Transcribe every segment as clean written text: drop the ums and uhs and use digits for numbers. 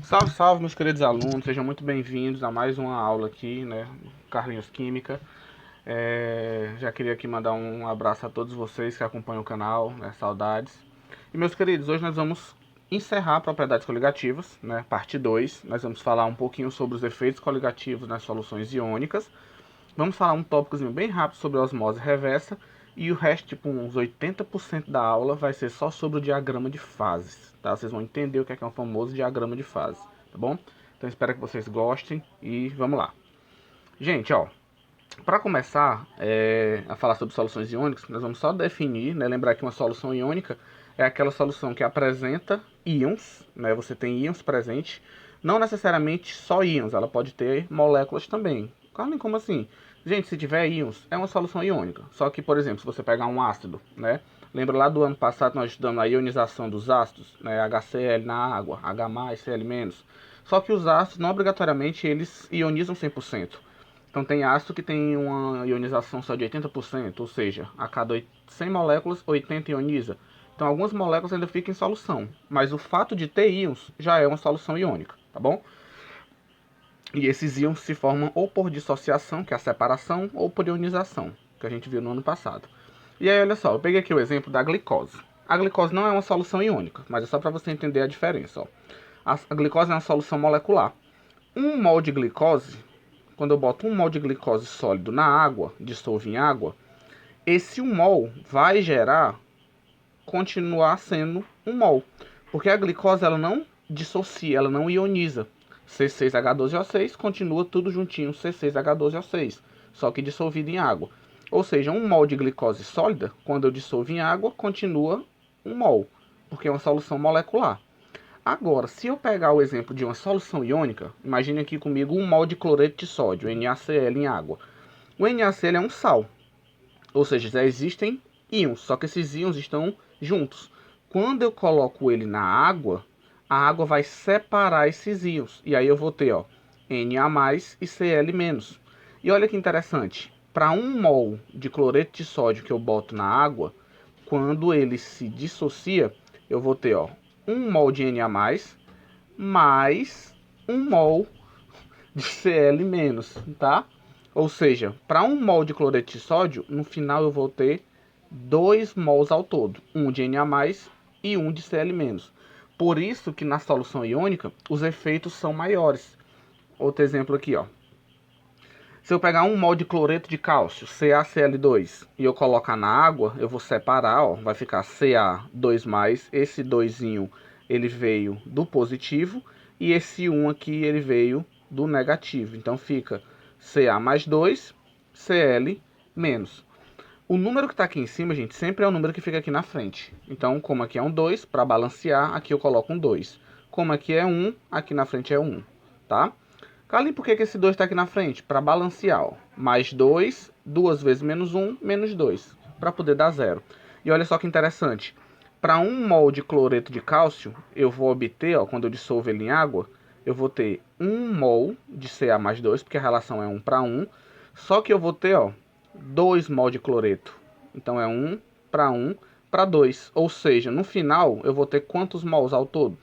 Salve, salve, meus queridos alunos, sejam muito bem-vindos a mais uma aula aqui, né, Carlinhos Química. Já queria aqui mandar um abraço a todos vocês que acompanham o canal, né, saudades. E, meus queridos, hoje nós vamos encerrar propriedades coligativas, né, parte 2. Nós vamos falar um pouquinho sobre os efeitos coligativos nas soluções iônicas. Vamos falar um tópicozinho bem rápido sobre a osmose reversa. E o resto, tipo uns 80% da aula, vai ser só sobre o diagrama de fases, tá? Vocês vão entender o que é um famoso diagrama de fase, tá bom? Então espero que vocês gostem e vamos lá. Gente, ó, para começar a falar sobre soluções iônicas, nós vamos só definir, né? Lembrar que uma solução iônica é aquela solução que apresenta íons, né? Você tem íons presentes, não necessariamente só íons, ela pode ter moléculas também. Carlin, como assim? Gente, se tiver íons, é uma solução iônica. Só que, por exemplo, se você pegar um ácido, né? Lembra lá do ano passado nós estudamos a ionização dos ácidos, né? HCl na água, H+, Cl-. Só que os ácidos, não obrigatoriamente, eles ionizam 100%. Então tem ácido que tem uma ionização só de 80%, ou seja, a cada 100 moléculas, 80 ioniza. Então algumas moléculas ainda ficam em solução, mas o fato de ter íons já é uma solução iônica, tá bom? E esses íons se formam ou por dissociação, que é a separação, ou por ionização, que a gente viu no ano passado. E aí, olha só, eu peguei aqui o exemplo da glicose. A glicose não é uma solução iônica, mas é só para você entender a diferença. Ó. A glicose é uma solução molecular. 1 mol de glicose, quando eu boto 1 mol de glicose sólido na água, dissolvo em água, esse 1 mol vai continuar sendo 1 mol. Porque a glicose ela não dissocia, ela não ioniza. C6H12O6 continua tudo juntinho, C6H12O6, só que dissolvido em água. Ou seja, 1 mol de glicose sólida, quando eu dissolvo em água, continua 1 mol, porque é uma solução molecular. Agora, se eu pegar o exemplo de uma solução iônica, imagine aqui comigo 1 mol de cloreto de sódio, NaCl, em água. O NaCl é um sal, ou seja, já existem íons, só que esses íons estão juntos. Quando eu coloco ele na água, a água vai separar esses íons. E aí eu vou ter, ó, Na+ e Cl-. E olha que interessante, para 1 mol de cloreto de sódio que eu boto na água, quando ele se dissocia, eu vou ter, ó, 1 mol de Na+, mais 1 mol de Cl-, tá? Ou seja, para 1 mol de cloreto de sódio, no final eu vou ter 2 mols ao todo, 1 de Na+, e 1 de Cl-. Por isso que na solução iônica, os efeitos são maiores. Outro exemplo aqui, ó. Se eu pegar 1 mol de cloreto de cálcio, CaCl2, e eu colocar na água, eu vou separar, ó, vai ficar Ca2+, esse 2, ele veio do positivo, e esse 1 aqui, ele veio do negativo. Então fica Ca mais 2, Cl menos. O número que está aqui em cima, gente, sempre é o número que fica aqui na frente. Então, como aqui é um 2, para balancear, aqui eu coloco um 2. Como aqui é 1, aqui na frente é 1, tá? Carlinhos, por que esse 2 está aqui na frente? Para balancear, ó. Mais 2, 2 vezes menos 1, menos 2, para poder dar 0. E olha só que interessante. Para 1 mol de cloreto de cálcio, eu vou obter, ó, quando eu dissolvo ele em água, eu vou ter 1 mol de Ca mais 2, porque a relação é 1 para 1. Só que eu vou ter, ó, 2 mol de cloreto. Então é 1 para 2. Ou seja, no final eu vou ter quantos mols ao todo?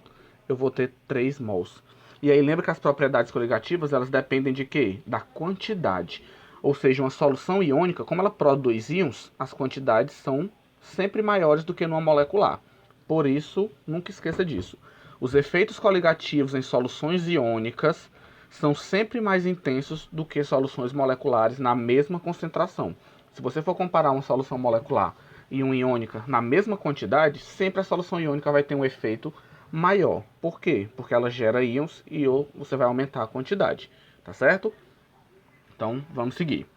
Eu vou ter 3 mols. E aí lembra que as propriedades coligativas, elas dependem de quê? Da quantidade. Ou seja, uma solução iônica, como ela produz íons, as quantidades são sempre maiores do que numa molecular. Por isso, nunca esqueça disso. Os efeitos coligativos em soluções iônicas são sempre mais intensos do que soluções moleculares na mesma concentração. Se você for comparar uma solução molecular e uma iônica na mesma quantidade, sempre a solução iônica vai ter um efeito maior. Por quê? Porque ela gera íons e você vai aumentar a quantidade, tá certo? Então, vamos seguir.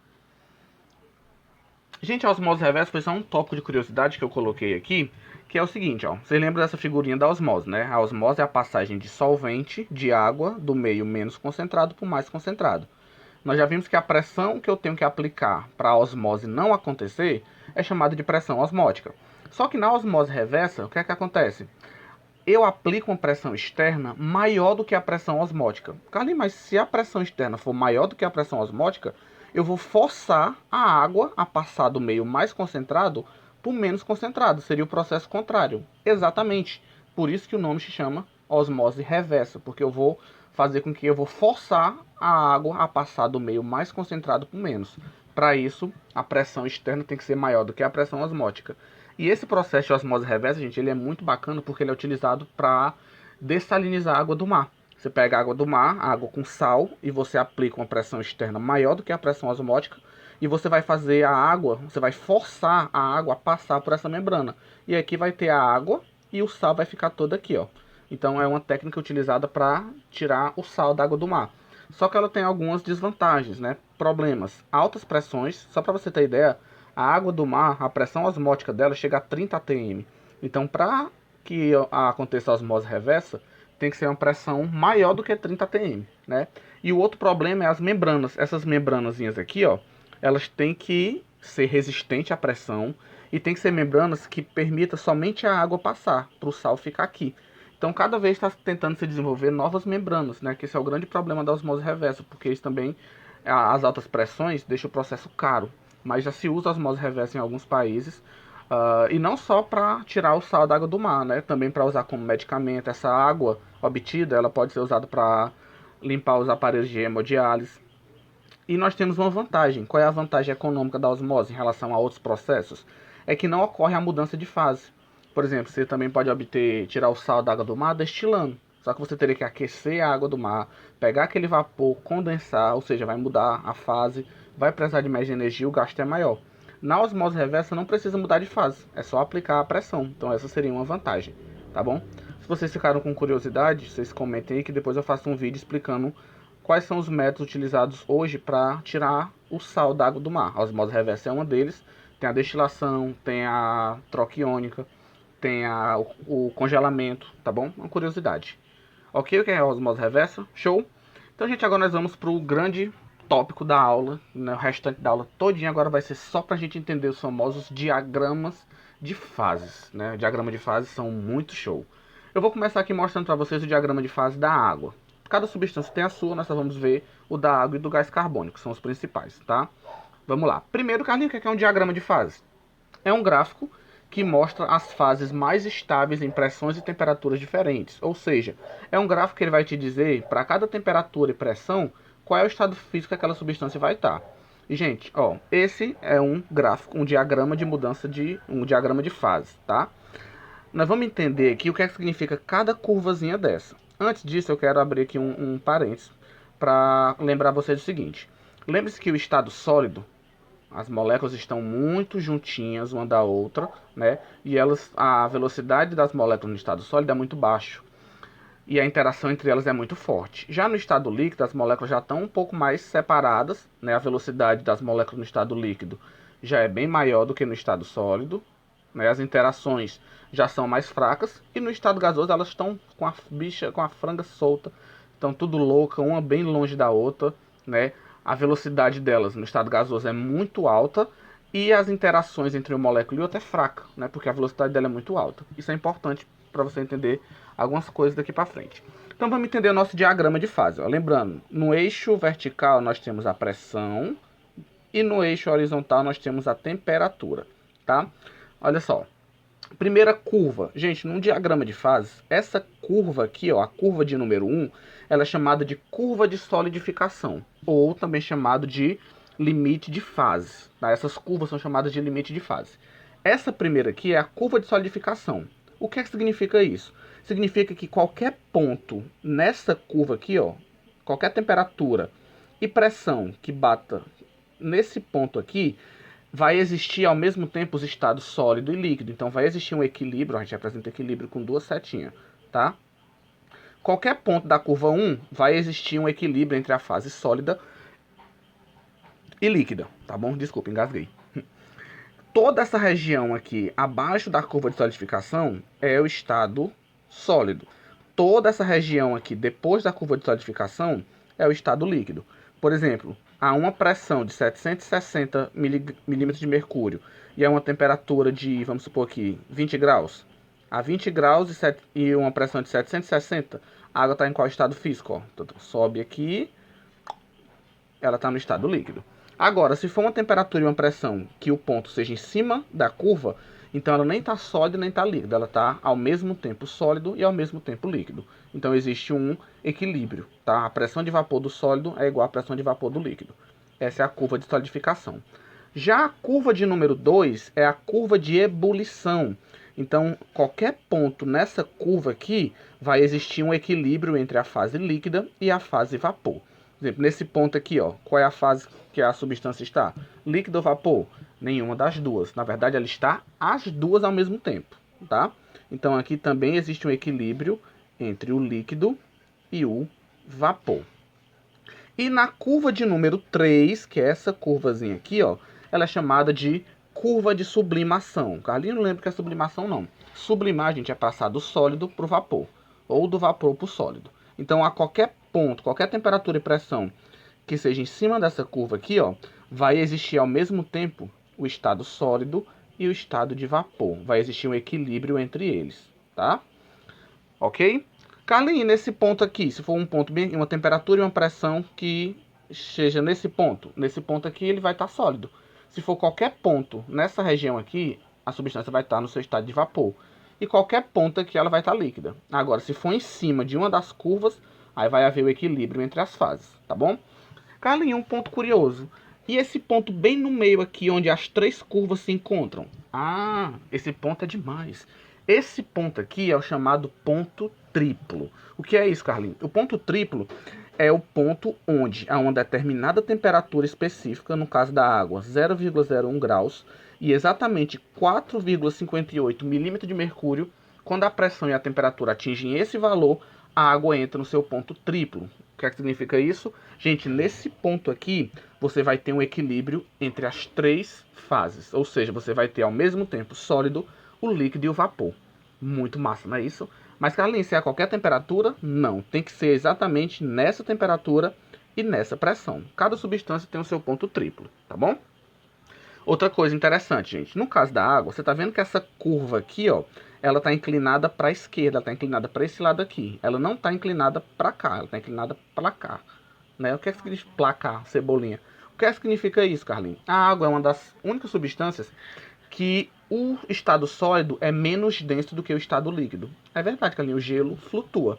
Gente, a osmose reversa foi só um tópico de curiosidade que eu coloquei aqui, que é o seguinte, ó. Vocês lembram dessa figurinha da osmose, né? A osmose é a passagem de solvente, de água, do meio menos concentrado para o mais concentrado. Nós já vimos que a pressão que eu tenho que aplicar para a osmose não acontecer é chamada de pressão osmótica. Só que na osmose reversa, o que é que acontece? Eu aplico uma pressão externa maior do que a pressão osmótica. Carlinhos, mas se a pressão externa for maior do que a pressão osmótica, eu vou forçar a água a passar do meio mais concentrado para o menos concentrado. Seria o processo contrário. Exatamente. Por isso que o nome se chama osmose reversa, porque eu vou fazer com que eu vou forçar a água a passar do meio mais concentrado para o menos. Para isso, a pressão externa tem que ser maior do que a pressão osmótica. E esse processo de osmose reversa, gente, ele é muito bacana porque ele é utilizado para dessalinizar a água do mar. Você pega a água do mar, a água com sal, e você aplica uma pressão externa maior do que a pressão osmótica, e você vai fazer a água, você vai forçar a água a passar por essa membrana. E aqui vai ter a água e o sal vai ficar todo aqui, ó. Então é uma técnica utilizada para tirar o sal da água do mar. Só que ela tem algumas desvantagens, né? Problemas. Altas pressões, só para você ter ideia, a água do mar, a pressão osmótica dela chega a 30 atm. Então, para que aconteça a osmose reversa, tem que ser uma pressão maior do que 30 atm, né? E o outro problema é as membranas. Essas membranazinhas aqui, ó, elas têm que ser resistentes à pressão e tem que ser membranas que permitam somente a água passar, para o sal ficar aqui. Então, cada vez está tentando se desenvolver novas membranas, né? Que esse é o grande problema da osmose reversa, porque isso também, as altas pressões, deixam o processo caro. Mas já se usa a osmose reversa em alguns países, e não só para tirar o sal da água do mar, né? Também para usar como medicamento. Essa água obtida, ela pode ser usada para limpar os aparelhos de hemodiálise. E nós temos uma vantagem. Qual é a vantagem econômica da osmose em relação a outros processos? É que não ocorre a mudança de fase. Por exemplo, você também pode tirar o sal da água do mar destilando. Só que você teria que aquecer a água do mar, pegar aquele vapor, condensar, ou seja, vai mudar a fase, vai precisar de mais energia, o gasto é maior. Na osmose reversa não precisa mudar de fase, é só aplicar a pressão. Então essa seria uma vantagem, tá bom? Se vocês ficaram com curiosidade, vocês comentem aí que depois eu faço um vídeo explicando quais são os métodos utilizados hoje para tirar o sal da água do mar. A osmose reversa é uma deles. Tem a destilação, tem a troca iônica, tem o congelamento, tá bom? Uma curiosidade. Ok, o que é a osmose reversa? Show? Então, gente, agora nós vamos para o grande tópico da aula, né? O restante da aula todinha agora vai ser só para a gente entender os famosos diagramas de fases, né? Diagrama de fases são muito show. Eu vou começar aqui mostrando para vocês o diagrama de fase da água. Cada substância tem a sua, nós só vamos ver o da água e do gás carbônico, que são os principais, tá? Vamos lá. Primeiro, Carlinhos, o que é um diagrama de fase? É um gráfico que mostra as fases mais estáveis em pressões e temperaturas diferentes. Ou seja, é um gráfico que ele vai te dizer, para cada temperatura e pressão, qual é o estado físico que aquela substância vai estar. E, gente, ó, esse é um gráfico, um diagrama de mudança um diagrama de fase, tá? Nós vamos entender aqui o que é que significa cada curvazinha dessa. Antes disso, eu quero abrir aqui um parênteses para lembrar vocês o seguinte. Lembre-se que o estado sólido, as moléculas estão muito juntinhas uma da outra, né? E a velocidade das moléculas no estado sólido é muito baixo. E a interação entre elas é muito forte. Já no estado líquido, as moléculas já estão um pouco mais separadas, né? A velocidade das moléculas no estado líquido já é bem maior do que no estado sólido, né? As interações já são mais fracas. E no estado gasoso elas estão com a franga solta. Estão tudo louca, uma bem longe da outra, né? A velocidade delas no estado gasoso é muito alta e as interações entre uma molécula e outra é fraca, né? Porque a velocidade dela é muito alta. Isso é importante para você entender algumas coisas daqui para frente. Então vamos entender o nosso diagrama de fase. Ó. Lembrando, no eixo vertical nós temos a pressão e no eixo horizontal nós temos a temperatura, tá? Olha só. Primeira curva. Gente, num diagrama de fases, essa curva aqui, ó, a curva de número 1, ela é chamada de curva de solidificação, ou também chamado de limite de fase. Tá? Essas curvas são chamadas de limite de fase. Essa primeira aqui é a curva de solidificação. O que é que significa isso? Significa que qualquer ponto nessa curva aqui, ó, qualquer temperatura e pressão que bata nesse ponto aqui, vai existir ao mesmo tempo os estados sólido e líquido. Então vai existir um equilíbrio, a gente apresenta equilíbrio com duas setinhas, tá? Qualquer ponto da curva 1 vai existir um equilíbrio entre a fase sólida e líquida, tá bom? Desculpa, engasguei. Toda essa região aqui abaixo da curva de solidificação é o estado sólido. Toda essa região aqui depois da curva de solidificação é o estado líquido. Por exemplo, a uma pressão de 760 milímetros de mercúrio e a uma temperatura de, vamos supor aqui, 20 graus. A 20 graus e uma pressão de 760, a água está em qual estado físico? Ó? Então, sobe aqui, ela está no estado líquido. Agora, se for uma temperatura e uma pressão que o ponto seja em cima da curva, Então ela nem está sólida nem está líquida, ela está ao mesmo tempo sólido e ao mesmo tempo líquido. Então existe um equilíbrio, tá? A pressão de vapor do sólido é igual à pressão de vapor do líquido. Essa é a curva de solidificação. Já a curva de número 2 é a curva de ebulição. Então, qualquer ponto nessa curva aqui vai existir um equilíbrio entre a fase líquida e a fase vapor. Por exemplo, nesse ponto aqui, ó, qual é a fase que a substância está? Líquido ou vapor? Nenhuma das duas. Na verdade, ela está as duas ao mesmo tempo, tá? Então, aqui também existe um equilíbrio entre o líquido e o vapor. E na curva de número 3, que é essa curvazinha aqui, ó, ela é chamada de curva de sublimação. Carlinhos não lembra que é sublimação, não. Sublimar, gente, é passar do sólido para o vapor, ou do vapor para o sólido. Então, a qualquer ponto, qualquer temperatura e pressão que seja em cima dessa curva aqui, ó, vai existir ao mesmo tempo o estado sólido e o estado de vapor. Vai existir um equilíbrio entre eles, tá? Ok? Carlinhos, nesse ponto aqui, se for um ponto bem, uma temperatura e uma pressão que seja nesse ponto aqui ele vai estar sólido. Se for qualquer ponto nessa região aqui, a substância vai estar no seu estado de vapor. E qualquer ponto aqui ela vai estar líquida. Agora, se for em cima de uma das curvas, aí vai haver o equilíbrio entre as fases, tá bom? Carlinhos, um ponto curioso. E esse ponto bem no meio aqui, onde as três curvas se encontram? Ah, esse ponto é demais. Esse ponto aqui é o chamado ponto triplo. O que é isso, Carlinhos? O ponto triplo é o ponto onde, a uma determinada temperatura específica, no caso da água, 0,01 graus, e exatamente 4,58 milímetros de mercúrio, quando a pressão e a temperatura atingem esse valor, a água entra no seu ponto triplo. O que é que significa isso? Gente, nesse ponto aqui, você vai ter um equilíbrio entre as três fases. Ou seja, você vai ter ao mesmo tempo sólido, o líquido e o vapor. Muito massa, não é isso? Mas, Carlinhos, se é a qualquer temperatura? Não. Tem que ser exatamente nessa temperatura e nessa pressão. Cada substância tem o seu ponto triplo, tá bom? Outra coisa interessante, gente. No caso da água, você está vendo que essa curva aqui, ó, ela está inclinada para a esquerda, ela está inclinada para esse lado aqui. Ela não está inclinada para cá, ela está inclinada para cá. Né? O que é que significa placar, cebolinha? O que é que significa isso, Carlinhos? A água é uma das únicas substâncias que o estado sólido é menos denso do que o estado líquido. É verdade, Carlinhos, o gelo flutua.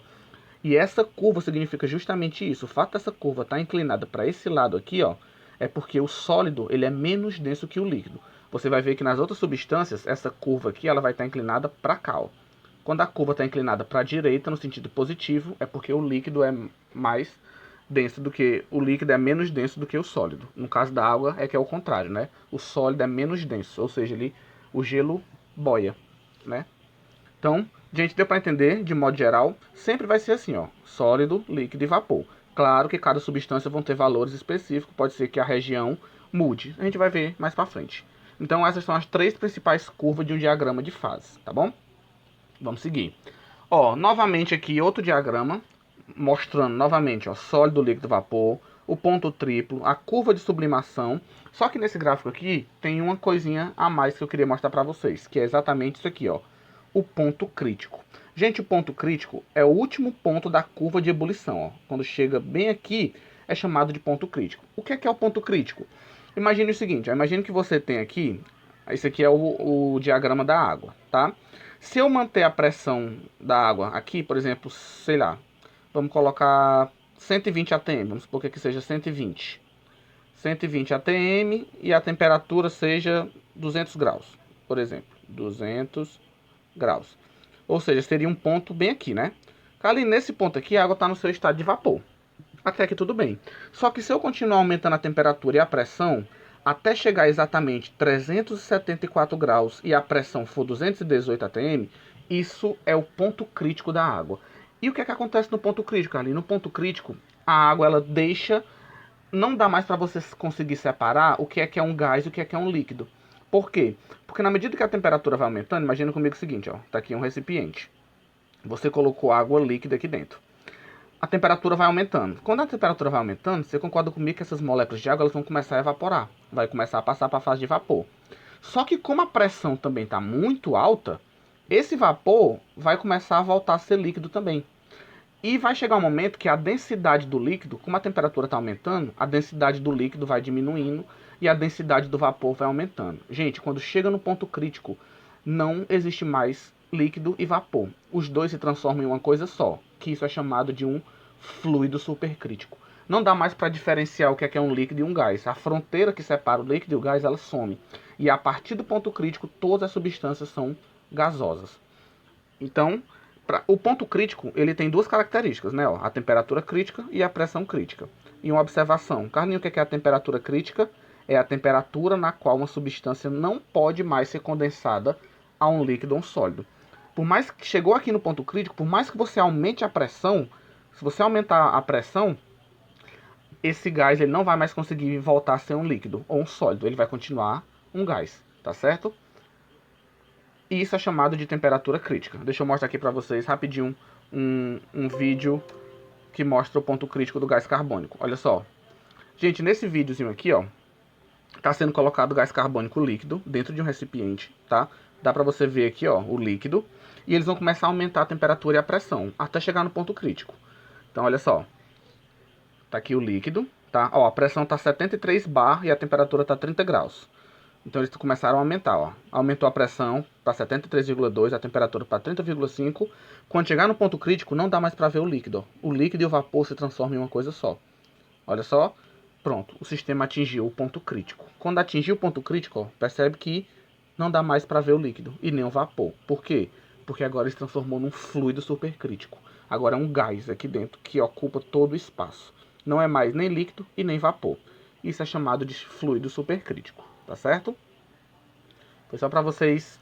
E essa curva significa justamente isso. O fato dessa curva estar inclinada para esse lado aqui, ó, é porque o sólido ele é menos denso que o líquido. Você vai ver que nas outras substâncias, essa curva aqui ela vai estar inclinada para cá. Ó. Quando a curva está inclinada para a direita, no sentido positivo, é porque o líquido é mais denso do que... O líquido é menos denso do que o sólido. No caso da água, é que é o contrário, né? O sólido é menos denso, ou seja, o gelo boia, né? Então, gente, deu para entender, de modo geral, sempre vai ser assim, ó, sólido, líquido e vapor. Claro que cada substância vão ter valores específicos, pode ser que a região mude. A gente vai ver mais para frente. Então, essas são as três principais curvas de um diagrama de fase, tá bom? Vamos seguir. Ó, novamente aqui outro diagrama, mostrando novamente, ó, sólido, líquido, vapor, o ponto triplo, a curva de sublimação. Só que nesse gráfico aqui tem uma coisinha a mais que eu queria mostrar para vocês, que é exatamente isso aqui, ó, o ponto crítico. Gente, o ponto crítico é o último ponto da curva de ebulição, ó. Quando chega bem aqui, é chamado de ponto crítico. O que é o ponto crítico? Imagine o seguinte, ó, imagine que você tem aqui, esse aqui é o diagrama da água, tá? Se eu manter a pressão da água aqui, por exemplo, sei lá, vamos colocar 120 atm, vamos supor que aqui seja 120. 120 atm e a temperatura seja 200 graus, por exemplo, 200 graus. Ou seja, seria um ponto bem aqui, né? Ali nesse ponto aqui, a água está no seu estado de vapor. Até que tudo bem. Só que se eu continuar aumentando a temperatura e a pressão, até chegar exatamente 374 graus e a pressão for 218 atm, isso é o ponto crítico da água. E o que é que acontece no ponto crítico, ali? No ponto crítico, a água ela deixa... Não dá mais para você conseguir separar o que é um gás e o que é um líquido. Por quê? Porque na medida que a temperatura vai aumentando, imagina comigo o seguinte, ó, tá aqui um recipiente. Você colocou água líquida aqui dentro. A temperatura vai aumentando. Quando a temperatura vai aumentando, você concorda comigo que essas moléculas de água elas vão começar a evaporar. Vai começar a passar para a fase de vapor. Só que como a pressão também está muito alta, esse vapor vai começar a voltar a ser líquido também. E vai chegar um momento que a densidade do líquido, como a temperatura está aumentando, a densidade do líquido vai diminuindo e a densidade do vapor vai aumentando. Gente, quando chega no ponto crítico, não existe mais líquido e vapor. Os dois se transformam em uma coisa só, que isso é chamado de um fluido supercrítico. Não dá mais para diferenciar o que é um líquido e um gás. A fronteira que separa o líquido e o gás, ela some. E a partir do ponto crítico, todas as substâncias são gasosas. Então, o ponto crítico, ele tem duas características, né? A temperatura crítica e a pressão crítica. E uma observação. Carlinhos, o que é a temperatura crítica? É a temperatura na qual uma substância não pode mais ser condensada a um líquido ou um sólido. Por mais que chegou aqui no ponto crítico, por mais que você aumente a pressão, se você aumentar a pressão, esse gás ele não vai mais conseguir voltar a ser um líquido ou um sólido. Ele vai continuar um gás, tá certo? E isso é chamado de temperatura crítica. Deixa eu mostrar aqui para vocês rapidinho um vídeo que mostra o ponto crítico do gás carbônico. Olha só. Gente, nesse videozinho aqui, ó, tá sendo colocado gás carbônico líquido dentro de um recipiente, tá? Dá para você ver aqui, ó, o líquido. E eles vão começar a aumentar a temperatura e a pressão até chegar no ponto crítico. Então, olha só. Tá aqui o líquido, tá? Ó, a pressão tá 73 bar e a temperatura tá 30 graus. Então eles começaram a aumentar, ó. Aumentou a pressão para 73,2, a temperatura para 30,5. Quando chegar no ponto crítico, não dá mais para ver o líquido, ó. O líquido e o vapor se transformam em uma coisa só. Olha só. Pronto, o sistema atingiu o ponto crítico. Quando atingiu o ponto crítico, ó, percebe que não dá mais para ver o líquido e nem o vapor. Por quê? Porque agora ele se transformou num fluido supercrítico. Agora é um gás aqui dentro que ocupa todo o espaço. Não é mais nem líquido e nem vapor. Isso é chamado de fluido supercrítico, tá certo? Foi só para vocês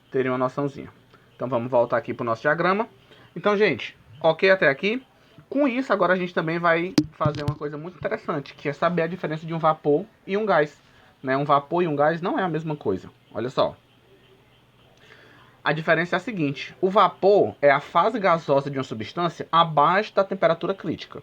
terem uma noçãozinha. Então vamos voltar aqui para o nosso diagrama. Então, gente, ok até aqui? Com isso, agora a gente também vai fazer uma coisa muito interessante, que é saber a diferença de um vapor e um gás. Né? Um vapor e um gás não é a mesma coisa. Olha só. A diferença é a seguinte. O vapor é a fase gasosa de uma substância abaixo da temperatura crítica.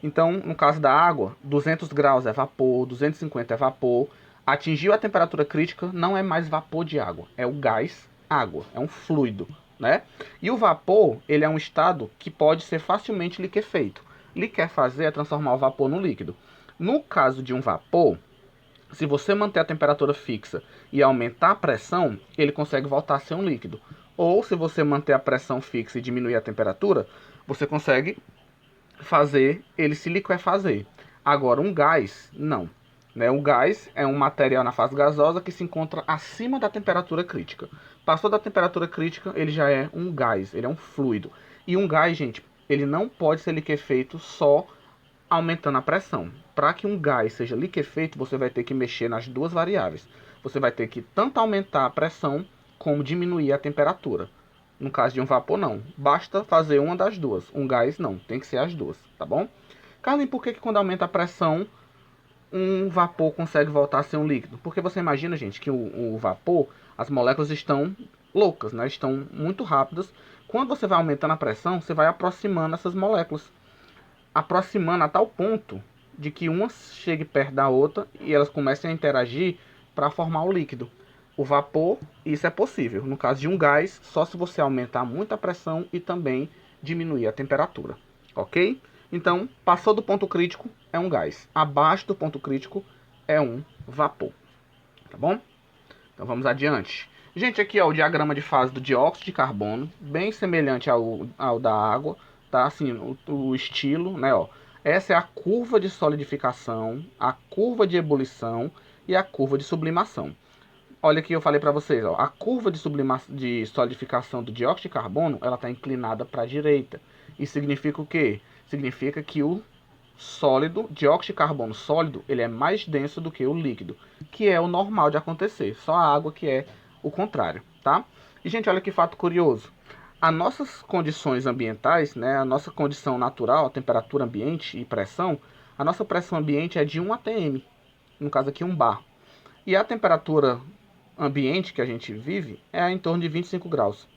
Então, no caso da água, 200 graus é vapor, 250 é vapor. Atingiu a temperatura crítica, não é mais vapor de água, é o gás água, é um fluido, né? E o vapor, ele é um estado que pode ser facilmente liquefeito. Liquefazer é transformar o vapor no líquido. No caso de um vapor, se você manter a temperatura fixa e aumentar a pressão, ele consegue voltar a ser um líquido. Ou se você manter a pressão fixa e diminuir a temperatura, você consegue fazer ele se liquefazer. Agora, um gás, não. Né? O gás é um material na fase gasosa que se encontra acima da temperatura crítica. Passou da temperatura crítica, ele já é um gás, ele é um fluido. E um gás, gente, ele não pode ser liquefeito só aumentando a pressão. Para que um gás seja liquefeito, você vai ter que mexer nas duas variáveis. Você vai ter que tanto aumentar a pressão como diminuir a temperatura. No caso de um vapor, não. Basta fazer uma das duas. Um gás, não. Tem que ser as duas, tá bom? Carlinhos, por que quando aumenta a pressão, um vapor consegue voltar a ser um líquido? Porque você imagina, gente, que o vapor, as moléculas estão loucas, né? Estão muito rápidas. Quando você vai aumentando a pressão, você vai aproximando essas moléculas. Aproximando a tal ponto de que uma chegue perto da outra e elas comecem a interagir para formar o líquido. O vapor, isso é possível. No caso de um gás, só se você aumentar muito a pressão e também diminuir a temperatura. Ok? Então, passou do ponto crítico, é um gás. Abaixo do ponto crítico, é um vapor. Tá bom? Então, vamos adiante. Gente, aqui é o diagrama de fase do dióxido de carbono, bem semelhante ao da água, tá? Assim, o estilo, né, ó. Essa é a curva de solidificação, a curva de ebulição e a curva de sublimação. Olha aqui, eu falei para vocês, ó, a curva de solidificação do dióxido de carbono, ela está inclinada para a direita. Isso significa o quê? Significa que o sólido, dióxido de carbono sólido, ele é mais denso do que o líquido, que é o normal de acontecer. Só a água que é o contrário, tá? E, gente, olha que fato curioso. As nossas condições ambientais, né, a nossa condição natural, a temperatura ambiente e pressão, a nossa pressão ambiente é de 1 atm, no caso aqui 1 bar. E a temperatura ambiente que a gente vive é em torno de 25 graus.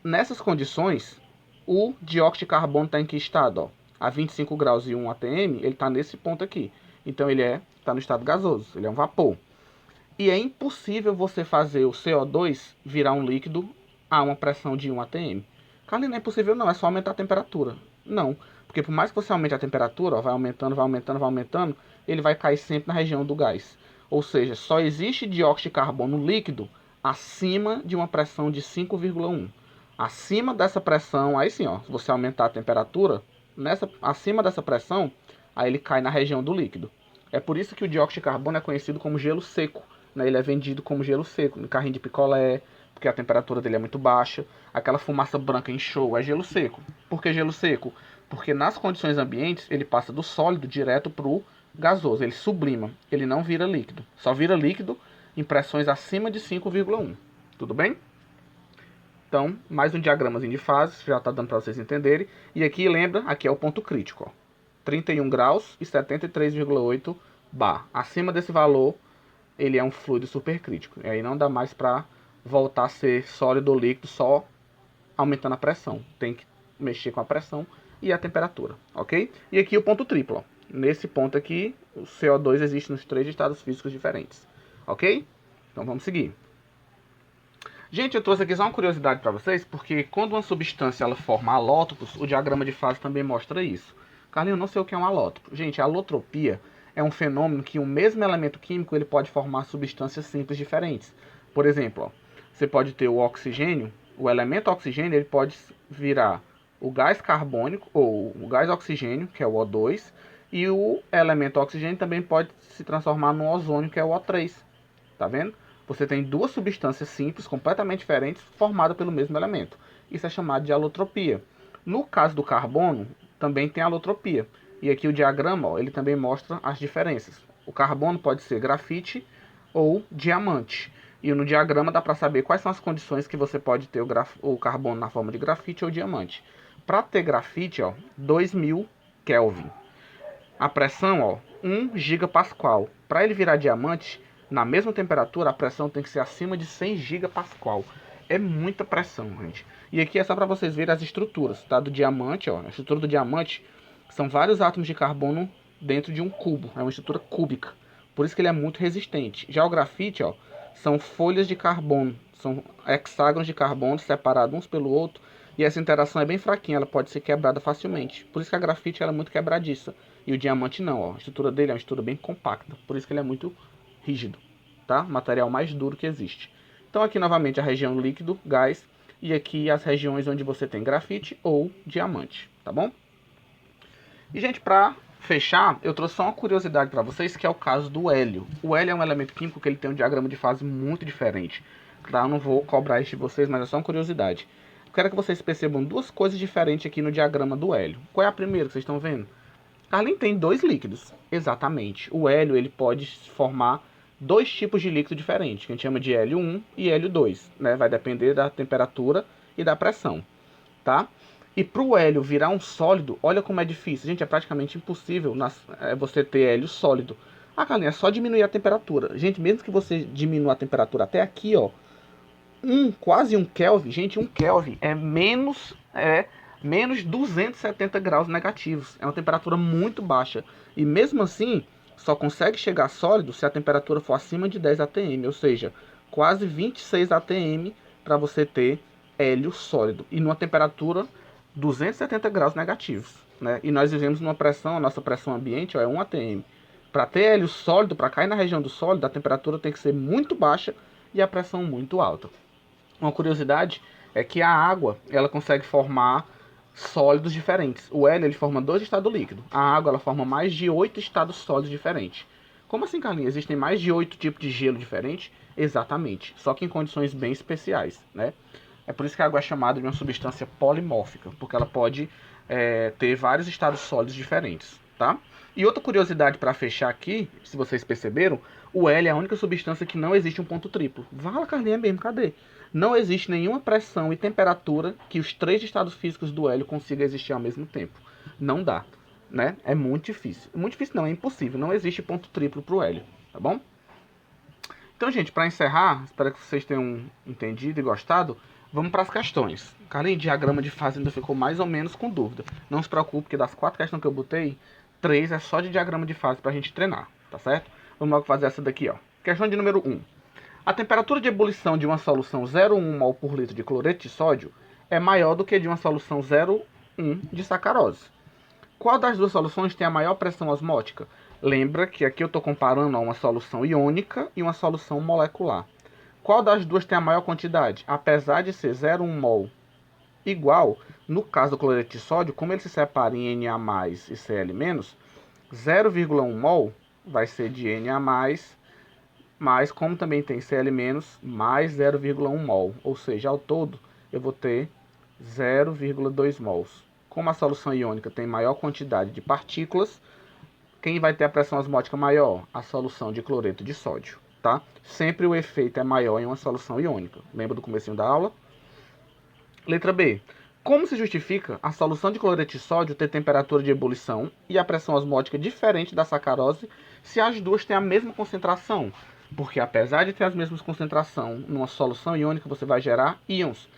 Nessas condições, o dióxido de carbono está em que estado? Ó? A 25 graus e 1 atm, ele está nesse ponto aqui. Então ele está no estado gasoso, ele é um vapor. E é impossível você fazer o CO2 virar um líquido a uma pressão de 1 atm. Carlinhos, não é possível não, é só aumentar a temperatura. Não, porque por mais que você aumente a temperatura, ó, vai aumentando, vai aumentando, vai aumentando, ele vai cair sempre na região do gás. Ou seja, só existe dióxido de carbono líquido acima de uma pressão de 5,1. Acima dessa pressão, aí sim, ó, se você aumentar a temperatura, acima dessa pressão, aí ele cai na região do líquido. É por isso que o dióxido de carbono é conhecido como gelo seco, né? Ele é vendido como gelo seco, no carrinho de picolé, porque a temperatura dele é muito baixa. Aquela fumaça branca em show é gelo seco. Por que gelo seco? Porque nas condições ambientes, ele passa do sólido direto para o gasoso, ele sublima, ele não vira líquido. Só vira líquido em pressões acima de 5,1. Tudo bem? Então, mais um diagramazinho de fases, já está dando para vocês entenderem. E aqui, lembra, aqui é o ponto crítico, ó. 31 graus e 73,8 bar. Acima desse valor, ele é um fluido supercrítico. E aí não dá mais para voltar a ser sólido ou líquido só aumentando a pressão. Tem que mexer com a pressão e a temperatura, ok? E aqui o ponto triplo, ó. Nesse ponto aqui, o CO2 existe nos 3 estados físicos diferentes, ok? Então vamos seguir. Gente, eu trouxe aqui só uma curiosidade para vocês, porque quando uma substância ela forma alótropos, o diagrama de fase também mostra isso. Carlinhos, eu não sei o que é um alótropo. Gente, a alotropia é um fenômeno que o mesmo elemento químico ele pode formar substâncias simples diferentes. Por exemplo, ó, você pode ter o oxigênio, o elemento oxigênio ele pode virar o gás carbônico, ou o gás oxigênio, que é o O2, e o elemento oxigênio também pode se transformar no ozônio, que é o O3. Tá vendo? Você tem duas substâncias simples, completamente diferentes, formadas pelo mesmo elemento. Isso é chamado de alotropia. No caso do carbono, também tem alotropia. E aqui o diagrama, ó, ele também mostra as diferenças. O carbono pode ser grafite ou diamante. E no diagrama dá para saber quais são as condições que você pode ter o carbono na forma de grafite ou diamante. Para ter grafite, ó, 2000 Kelvin. A pressão, ó, 1 gigapascal. Para ele virar diamante, na mesma temperatura, a pressão tem que ser acima de 100 gigapascal. É muita pressão, gente. E aqui é só para vocês verem as estruturas, tá? Do diamante, ó. A estrutura do diamante são vários átomos de carbono dentro de um cubo. É uma estrutura cúbica. Por isso que ele é muito resistente. Já o grafite, ó, são folhas de carbono. São hexágonos de carbono separados uns pelo outro. E essa interação é bem fraquinha, ela pode ser quebrada facilmente. Por isso que a grafite ela é muito quebradiça. E o diamante não, ó. A estrutura dele é uma estrutura bem compacta. Por isso que ele é muito rígido, tá? Material mais duro que existe. Então aqui novamente a região líquido, gás, e aqui as regiões onde você tem grafite ou diamante, tá bom? E gente, para fechar, eu trouxe só uma curiosidade para vocês, que é o caso do hélio. O hélio é um elemento químico que ele tem um diagrama de fase muito diferente. Tá? Eu não vou cobrar isso de vocês, mas é só uma curiosidade. Eu quero que vocês percebam duas coisas diferentes aqui no diagrama do hélio. Qual é a primeira que vocês estão vendo? Carlinhos, tem dois líquidos. Exatamente. O hélio ele pode formar dois tipos de líquido diferentes, que a gente chama de hélio 1 e hélio 2, né? Vai depender da temperatura e da pressão, tá? E para o hélio virar um sólido, olha como é difícil. Gente, é praticamente impossível você ter hélio sólido. Ah, Carlinhos, é só diminuir a temperatura. Gente, mesmo que você diminua a temperatura até aqui, ó, quase 1 Kelvin, gente, 1 Kelvin é menos 270 graus negativos. É uma temperatura muito baixa. E mesmo assim, só consegue chegar sólido se a temperatura for acima de 10 atm, ou seja, quase 26 atm para você ter hélio sólido. E numa temperatura 270 graus negativos, né? E nós vivemos numa pressão, a nossa pressão ambiente ó, é 1 atm. Para ter hélio sólido, para cair na região do sólido, a temperatura tem que ser muito baixa e a pressão muito alta. Uma curiosidade é que a água ela consegue formar sólidos diferentes. O hélio ele forma 2 estados líquidos. A água ela forma mais de 8 estados sólidos diferentes. Como assim, Carlinhos? Existem mais de 8 tipos de gelo diferentes? Exatamente. Só que em condições bem especiais, né? É por isso que a água é chamada de uma substância polimórfica, porque ela pode ter vários estados sólidos diferentes, tá? E outra curiosidade para fechar aqui, se vocês perceberam, o hélio é a única substância que não existe um ponto triplo. Vala, Carlinhos, é mesmo, cadê? Não existe nenhuma pressão e temperatura que os 3 estados físicos do hélio consigam existir ao mesmo tempo. Não dá, né? É muito difícil. Muito difícil não, é impossível. Não existe ponto triplo para o hélio, tá bom? Então, gente, para encerrar, espero que vocês tenham entendido e gostado. Vamos para as questões. Carlinhos, diagrama de fase ainda ficou mais ou menos com dúvida. Não se preocupe, que das 4 questões que eu botei, 3 é só de diagrama de fase para a gente treinar, tá certo? Vamos logo fazer essa daqui, ó. Questão de número 1. A temperatura de ebulição de uma solução 0,1 mol por litro de cloreto de sódio é maior do que de uma solução 0,1 de sacarose. Qual das duas soluções tem a maior pressão osmótica? Lembra que aqui eu estou comparando uma solução iônica e uma solução molecular. Qual das duas tem a maior quantidade? Apesar de ser 0,1 mol igual, no caso do cloreto de sódio, como ele se separa em Na+ e Cl-, 0,1 mol vai ser de Na+, mas como também tem Cl-, mais 0,1 mol. Ou seja, ao todo eu vou ter 0,2 mols. Como a solução iônica tem maior quantidade de partículas, quem vai ter a pressão osmótica maior? A solução de cloreto de sódio, tá? Sempre o efeito é maior em uma solução iônica. Lembra do comecinho da aula? Letra B. Como se justifica a solução de cloreto de sódio ter temperatura de ebulição e a pressão osmótica diferente da sacarose se as duas têm a mesma concentração? Porque apesar de ter as mesmas concentrações, numa solução iônica você vai gerar íons.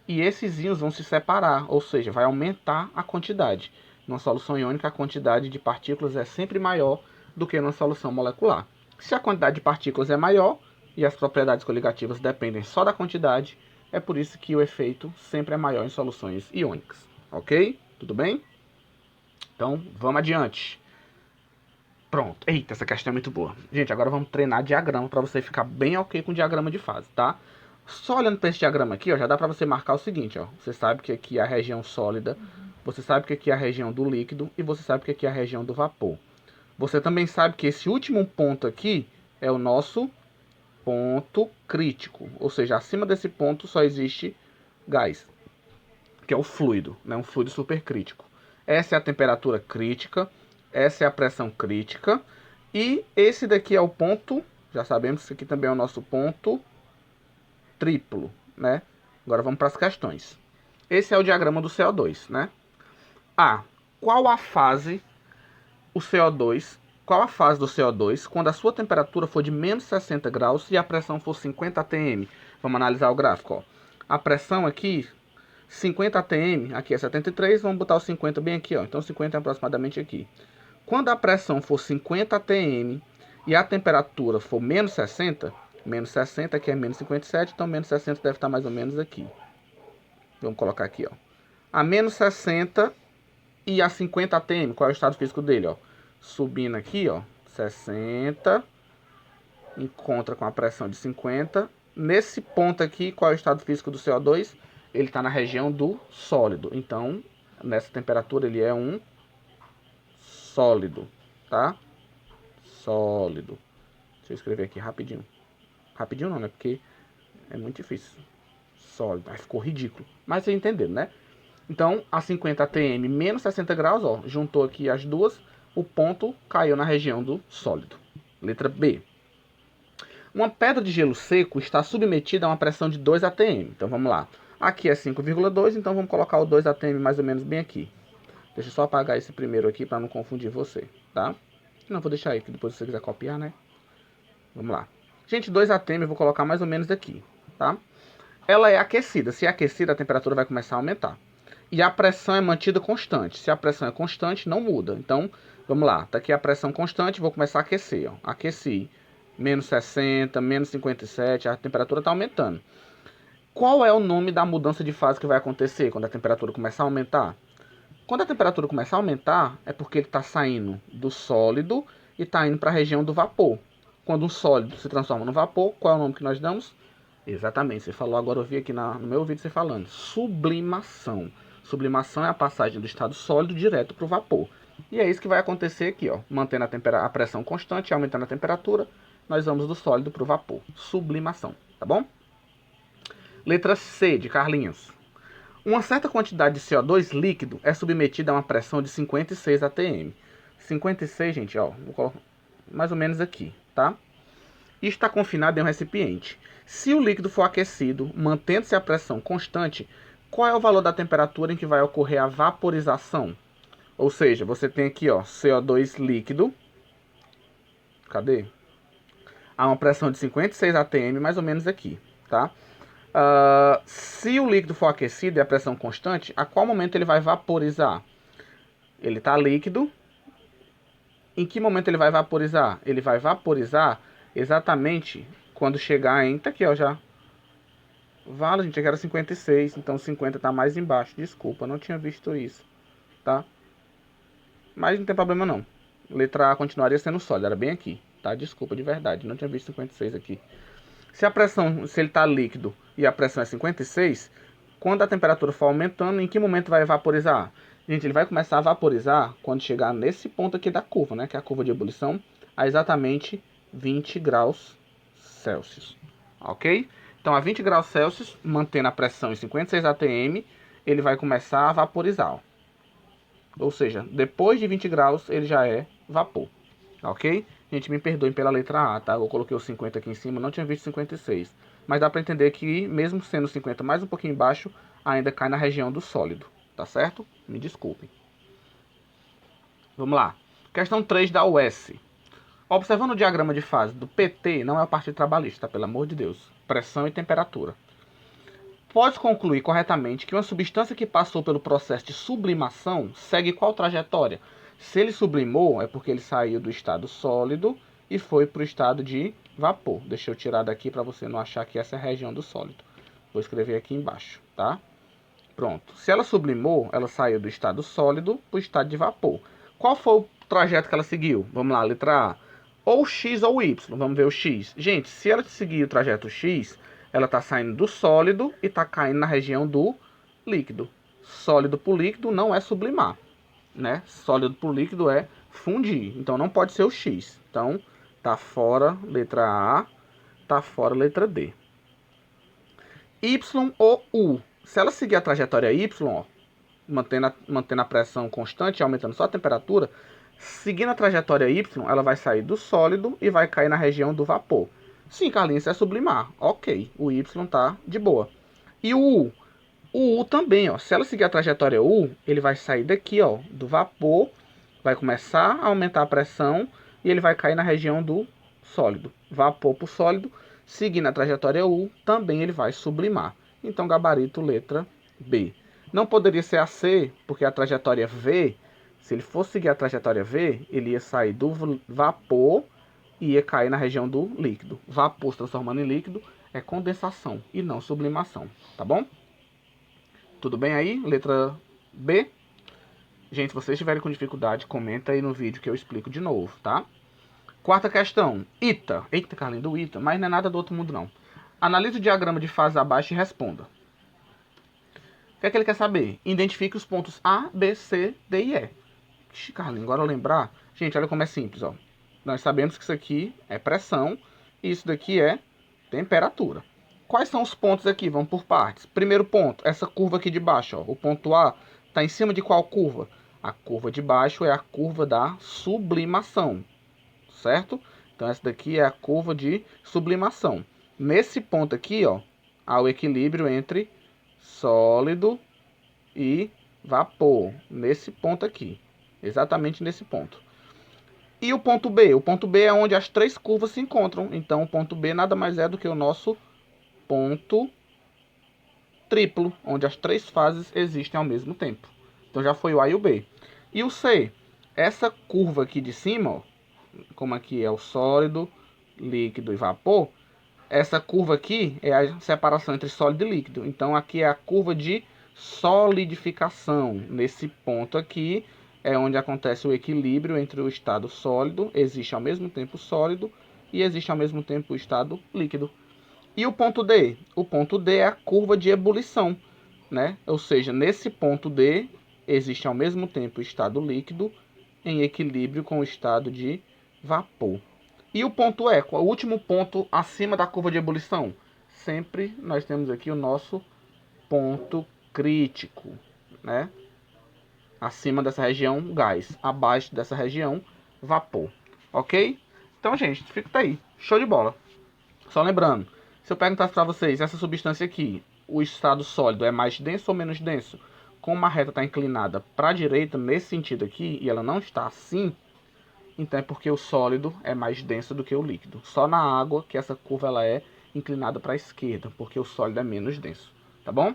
E esses íons vão se separar, ou seja, vai aumentar a quantidade. Numa solução iônica, a quantidade de partículas é sempre maior do que numa solução molecular. Se a quantidade de partículas é maior e as propriedades coligativas dependem só da quantidade, é por isso que o efeito sempre é maior em soluções iônicas. Ok? Tudo bem? Então, vamos adiante. Pronto. Eita, essa questão é muito boa. Gente, agora vamos treinar diagrama para você ficar bem ok com o diagrama de fase, tá? Só olhando para esse diagrama aqui, ó, já dá para você marcar o seguinte, ó. Você sabe que aqui é a região sólida, você sabe que aqui é a região do líquido e você sabe que aqui é a região do vapor. Você também sabe que esse último ponto aqui é o nosso ponto crítico, ou seja, acima desse ponto só existe gás, que é o fluido, né? Um fluido supercrítico. Essa é a temperatura crítica, essa é a pressão crítica, e esse daqui é o ponto, já sabemos que isso aqui também é o nosso ponto triplo, né? Agora vamos para as questões. Esse é o diagrama do CO2, né? Qual a fase do CO2 quando a sua temperatura for de menos 60 graus e a pressão for 50 atm? Vamos analisar o gráfico, ó. A pressão aqui, 50 atm, aqui é 73, vamos botar o 50 bem aqui, ó. Então 50 é aproximadamente aqui. Quando a pressão for 50 atm e a temperatura for menos 60 aqui é menos 57, então menos 60 deve estar mais ou menos aqui. Vamos colocar aqui, ó. A menos 60 e a 50 atm, qual é o estado físico dele, ó? Subindo aqui, ó, 60, encontra com a pressão de 50. Nesse ponto aqui, qual é o estado físico do CO2? Ele está na região do sólido. Então, nessa temperatura, ele é um sólido, tá? Sólido. Deixa eu escrever aqui rapidinho. Rapidinho não, né? Porque é muito difícil. Sólido. Aí ficou ridículo. Mas vocês entenderam, né? Então, a 50 atm menos 60 graus, ó, juntou aqui as duas, o ponto caiu na região do sólido. Letra B. Uma pedra de gelo seco está submetida a uma pressão de 2 atm. Então, vamos lá. Aqui é 5,2, então vamos colocar o 2 atm mais ou menos bem aqui. Deixa eu só apagar esse primeiro aqui para não confundir você, tá? Não, vou deixar aí, que depois se você quiser copiar, né? Vamos lá. Gente, 2 atm eu vou colocar mais ou menos aqui, tá? Ela é aquecida. Se é aquecida, a temperatura vai começar a aumentar. E a pressão é mantida constante. Se a pressão é constante, não muda. Então, vamos lá. Tá aqui a pressão constante, vou começar a aquecer. Ó. Aqueci. Menos 60, menos 57, a temperatura está aumentando. Qual é o nome da mudança de fase que vai acontecer quando a temperatura começar a aumentar? Quando a temperatura começar a aumentar, é porque ele está saindo do sólido e está indo para a região do vapor. Quando um sólido se transforma no vapor, qual é o nome que nós damos? Exatamente, você falou agora, eu vi aqui no meu ouvido você falando. Sublimação. Sublimação é a passagem do estado sólido direto para o vapor. E é isso que vai acontecer aqui, ó. Mantendo a pressão constante e aumentando a temperatura, nós vamos do sólido para o vapor. Sublimação, tá bom? Letra C, de Carlinhos. Uma certa quantidade de CO2 líquido é submetida a uma pressão de 56 atm. 56, gente, ó, vou colocar mais ou menos aqui, tá? E está confinado em um recipiente. Se o líquido for aquecido, mantendo-se a pressão constante, qual é o valor da temperatura em que vai ocorrer a vaporização? Ou seja, você tem aqui, ó, CO2 líquido. Cadê? A uma pressão de 56 atm, mais ou menos aqui, tá? Se o líquido for aquecido e a pressão constante, a qual momento ele vai vaporizar? Ele está líquido. Em que momento ele vai vaporizar? Ele vai vaporizar exatamente quando chegar em... Tá aqui, ó, já. Vale, gente, aqui era 56, então 50 está mais embaixo. Desculpa, não tinha visto isso, tá? Mas não tem problema não. Letra A continuaria sendo sólida, era bem aqui, tá? Desculpa, de verdade, não tinha visto 56 aqui. Se a pressão, se ele está líquido e a pressão é 56, quando a temperatura for aumentando, em que momento vai vaporizar? Gente, ele vai começar a vaporizar quando chegar nesse ponto aqui da curva, né? Que é a curva de ebulição, a exatamente 20 graus Celsius. Ok? Então, a 20 graus Celsius, mantendo a pressão em 56 atm, ele vai começar a vaporizar. Ó. Ou seja, depois de 20 graus, ele já é vapor. Ok? Gente, me perdoem pela letra A, tá? Eu coloquei o 50 aqui em cima, não tinha visto 56. Mas dá para entender que, mesmo sendo 50 mais um pouquinho embaixo, ainda cai na região do sólido. Tá certo? Me desculpem. Vamos lá. Questão 3 da US. Observando o diagrama de fase do PT, não é o Partido Trabalhista, tá? Pelo amor de Deus. Pressão e temperatura. Pode concluir corretamente que uma substância que passou pelo processo de sublimação segue qual trajetória? Se ele sublimou, é porque ele saiu do estado sólido e foi para o estado de vapor. Deixa eu tirar daqui para você não achar que essa é a região do sólido. Vou escrever aqui embaixo, tá? Pronto. Se ela sublimou, ela saiu do estado sólido para o estado de vapor. Qual foi o trajeto que ela seguiu? Vamos lá, letra A. Ou X ou Y. Vamos ver o X. Gente, se ela seguir o trajeto X, ela está saindo do sólido e está caindo na região do líquido. Sólido por líquido não é sublimar, né? Sólido por líquido é fundir. Então não pode ser o X. Então tá fora letra A, tá fora letra D. Y ou U. Se ela seguir a trajetória Y, ó, mantendo a pressão constante e aumentando só a temperatura, seguindo a trajetória Y, ela vai sair do sólido e vai cair na região do vapor. Sim, Carlinhos, isso é sublimar. Ok, o Y tá de boa. E o U? O U também, ó. Se ela seguir a trajetória U, ele vai sair daqui, ó, do vapor, vai começar a aumentar a pressão e ele vai cair na região do sólido. Vapor para o sólido, seguindo a trajetória U, também ele vai sublimar. Então, gabarito letra B. Não poderia ser a C, porque a trajetória V, se ele fosse seguir a trajetória V, ele ia sair do vapor e ia cair na região do líquido. Vapor se transformando em líquido é condensação e não sublimação, tá bom? Tudo bem aí? Letra B. Gente, se vocês estiverem com dificuldade, comenta aí no vídeo que eu explico de novo, tá? Quarta questão. ITA. Eita, Carlinhos, do ITA. Mas não é nada do outro mundo, não. Analise o diagrama de fase abaixo e responda. O que é que ele quer saber? Identifique os pontos A, B, C, D e E. Ixi, Carlinhos, agora eu lembrar. Gente, olha como é simples, ó. Nós sabemos que isso aqui é pressão e isso daqui é temperatura. Quais são os pontos aqui? Vamos por partes. Primeiro ponto, essa curva aqui de baixo, ó. O ponto A está em cima de qual curva? A curva de baixo é a curva da sublimação, certo? Então essa daqui é a curva de sublimação. Nesse ponto aqui, ó, há o equilíbrio entre sólido e vapor. Nesse ponto aqui, exatamente nesse ponto. E o ponto B? O ponto B é onde as três curvas se encontram. Então o ponto B nada mais é do que o nosso ponto triplo, onde as três fases existem ao mesmo tempo. Então já foi o A e o B. E o C? Essa curva aqui de cima, ó, como aqui é o sólido, líquido e vapor, essa curva aqui é a separação entre sólido e líquido. Então aqui é a curva de solidificação. Nesse ponto aqui é onde acontece o equilíbrio entre o estado sólido, existe ao mesmo tempo sólido, e existe ao mesmo tempo o estado líquido. E o ponto D? O ponto D é a curva de ebulição, né? Ou seja, nesse ponto D existe ao mesmo tempo o estado líquido em equilíbrio com o estado de vapor. E o ponto E? O último ponto acima da curva de ebulição? Sempre nós temos aqui o nosso ponto crítico, né? Acima dessa região, gás. Abaixo dessa região, vapor. Ok? Então, gente, fica aí. Show de bola. Só lembrando, se eu perguntasse para vocês, essa substância aqui, o estado sólido é mais denso ou menos denso? Como a reta está inclinada para a direita, nesse sentido aqui, e ela não está assim, então é porque o sólido é mais denso do que o líquido. Só na água que essa curva ela é inclinada para a esquerda, porque o sólido é menos denso, tá bom?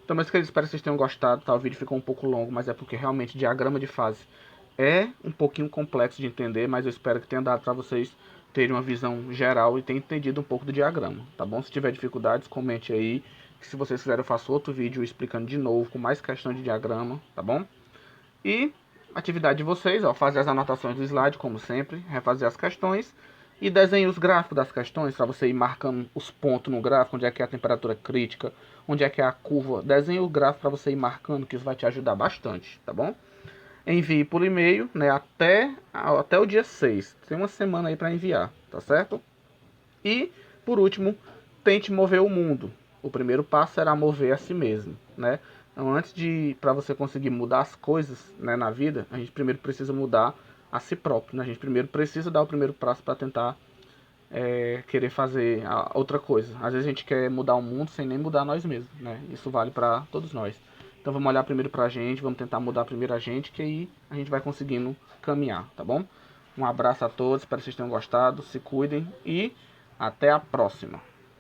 Então, meus queridos, espero que vocês tenham gostado, tá? O vídeo ficou um pouco longo, mas é porque realmente diagrama de fase é um pouquinho complexo de entender, mas eu espero que tenha dado para vocês terem uma visão geral e tenham entendido um pouco do diagrama, tá bom? Se tiver dificuldades, comente aí, que se vocês quiserem eu faço outro vídeo explicando de novo, com mais questão de diagrama, tá bom? E atividade de vocês, ó, fazer as anotações do slide, como sempre, refazer as questões E desenhe os gráficos das questões para você ir marcando os pontos no gráfico, onde é que é a temperatura crítica, onde é que é a curva. Desenhe o gráfico para você ir marcando, que isso vai te ajudar bastante, tá bom? Envie por e-mail, né, até o dia 6. Tem uma semana aí para enviar, tá certo? E, por último, tente mover o mundo. O primeiro passo será mover a si mesmo, né? Então, para você conseguir mudar as coisas, né, na vida, a gente primeiro precisa mudar a si próprio, né? A gente primeiro precisa dar o primeiro passo para tentar querer fazer outra coisa. Às vezes a gente quer mudar o mundo sem nem mudar nós mesmos, né? Isso vale para todos nós. Então vamos olhar primeiro pra gente, vamos tentar mudar primeiro a gente, que aí a gente vai conseguindo caminhar, tá bom? Um abraço a todos, espero que vocês tenham gostado, se cuidem e até a próxima.